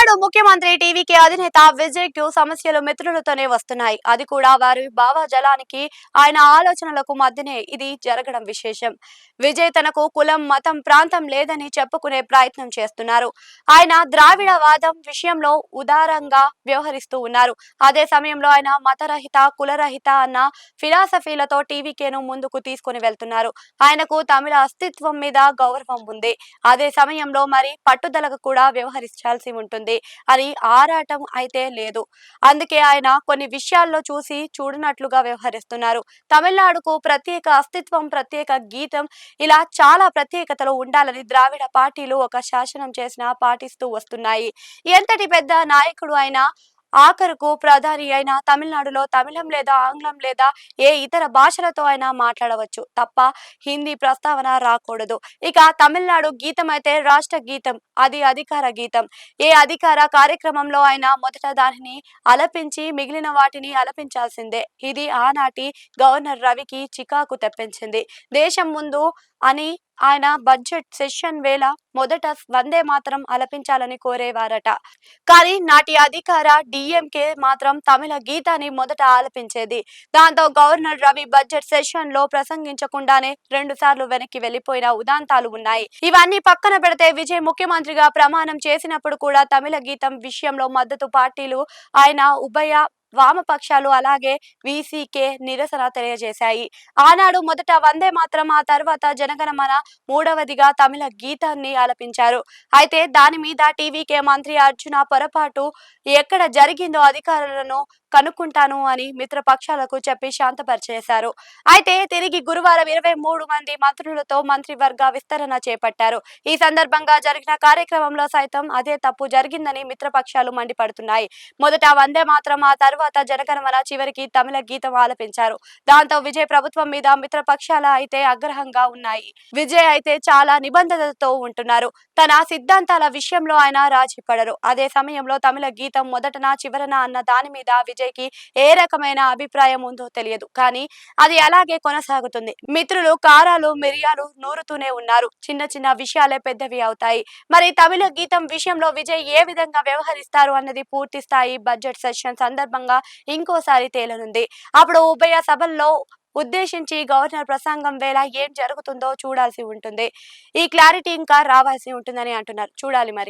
తమిళనాడు ముఖ్యమంత్రి టీవీకే అధినేత విజయ్‌కు సమస్యలు మిత్రులతోనే వస్తున్నాయి. అది కూడా వారి భావజాలానికి, ఆయన ఆలోచనలకు మధ్యనే ఇది జరగడం విశేషం. విజయ్ తనకు కులం, మతం, ప్రాంతం లేదని చెప్పుకునే ప్రయత్నం చేస్తున్నారు. ఆయన ద్రావిడవాదం విషయంలో ఉదారంగా వ్యవహరిస్తూ ఉన్నారు. అదే సమయంలో ఆయన మతరహిత, కులరహిత అన్న ఫిలాసఫీలతో టీవీకేను ముందుకు తీసుకొని వెళ్తున్నారు. ఆయనకు తమిళ అస్తిత్వం మీద గౌరవం ఉంది. అదే సమయంలో మరి పట్టుదలకు కూడా వ్యవహరించాల్సి ఉంటుంది అని ఆరాటం అయితే లేదు. అందుకే ఆయన కొన్ని విషయాల్లో చూసి చూడనట్లుగా వ్యవహరిస్తున్నారు. తమిళనాడుకు ప్రత్యేక అస్తిత్వం, ప్రత్యేక గీతం ఇలా చాలా ప్రత్యేకతలు ఉండాలని ద్రావిడ పార్టీలు ఒక శాసనం చేసినా పాటిస్తూ వస్తున్నాయి. ఎంతటి పెద్ద నాయకుడు అయినా ఆఖరుకు ప్రధాని అయినా తమిళనాడులో తమిళం లేదా ఆంగ్లం లేదా ఏ ఇతర భాషలతో అయినా మాట్లాడవచ్చు తప్ప హిందీ ప్రస్తావన రాకూడదు. ఇక తమిళనాడు గీతం అయితే రాష్ట్ర గీతం, అది అధికార గీతం. ఏ అధికార కార్యక్రమంలో అయినా మొదట దానిని ఆలపించి మిగిలిన వాటిని ఆలపించాల్సిందే. ఇది ఆనాటి గవర్నర్ రవికి చికాకు తెప్పించింది. దేశం ముందు అని ఆయన బడ్జెట్ సెషన్ వేళ మొదట వందే మాత్రం ఆలపించాలని కోరేవారట. కానీ నాటి అధికార డిఎంకే మాత్రం తమిళ గీతాన్ని మొదట ఆలపించేది. దాంతో గవర్నర్ రవి బడ్జెట్ సెషన్ లో ప్రసంగించకుండానే 2 సార్లు వెనక్కి వెళ్లిపోయిన ఉదాంతాలు ఉన్నాయి. ఇవన్నీ పక్కన పెడితే విజయ్ ముఖ్యమంత్రిగా ప్రమాణం చేసినప్పుడు కూడా తమిళ గీతం విషయంలో మద్దతు పార్టీలు ఆయన ఉభయ వామపక్షాలు అలాగే వీసీకే నిరసన తెలియజేశాయి. ఆనాడు మొదట వందే మాత్రం, ఆ తర్వాత జనగణమన, మూడవదిగా తమిళ గీతాన్ని ఆలపించారు. అయితే దాని మీద టీవీకే మంత్రి అర్జున పొరపాటు ఎక్కడ జరిగిందో అధికారులను కనుక్కుంటాను అని మిత్రపక్షాలకు చెప్పి శాంతపరిచేశారు. అయితే తిరిగి గురువారం 23 మంది మంత్రులతో మంత్రివర్గ విస్తరణ చేపట్టారు. ఈ సందర్భంగా జరిగిన కార్యక్రమంలో సైతం అదే తప్పు జరిగిందని మిత్రపక్షాలు మండిపడుతున్నాయి. మొదట వందే మాత్రం, ఆ తర్వాత జనగణమన, చివరికి తమిళ గీతం ఆలపించారు. దాంతో విజయ్ ప్రభుత్వం మీద మిత్రపక్షాల అయితే ఆగ్రహంగా ఉన్నాయి. విజయ్ అయితే చాలా నిబంధనలతో ఉంటున్నారు. తన సిద్ధాంతాల విషయంలో ఆయన రాజీ పడరు. అదే సమయంలో తమిళ గీతం మొదటనా చివరనా అన్న దాని మీద విజయ్కి ఏ రకమైన అభిప్రాయం ఉందో తెలియదు. కానీ అది అలాగే కొనసాగుతుంది. మిత్రులు కారాలు మిరియాలు నూరుతూనే ఉన్నారు. చిన్న చిన్న విషయాలే పెద్దవి అవుతాయి. మరి తమిళ గీతం విషయంలో విజయ్ ఏ విధంగా వ్యవహరిస్తారు అన్నది పూర్తి స్థాయి బడ్జెట్ సెషన్ సందర్భంగా ఇంకోసారి తేలనుంది. అప్పుడు ఉభయ సభల్లో ఉద్దేశించి గవర్నర్ ప్రసంగం వేళ ఏం జరుగుతుందో చూడాల్సి ఉంటుంది. ఈ క్లారిటీ ఇంకా రావాల్సి ఉంటుందని అంటున్నారు. చూడాలి మరి.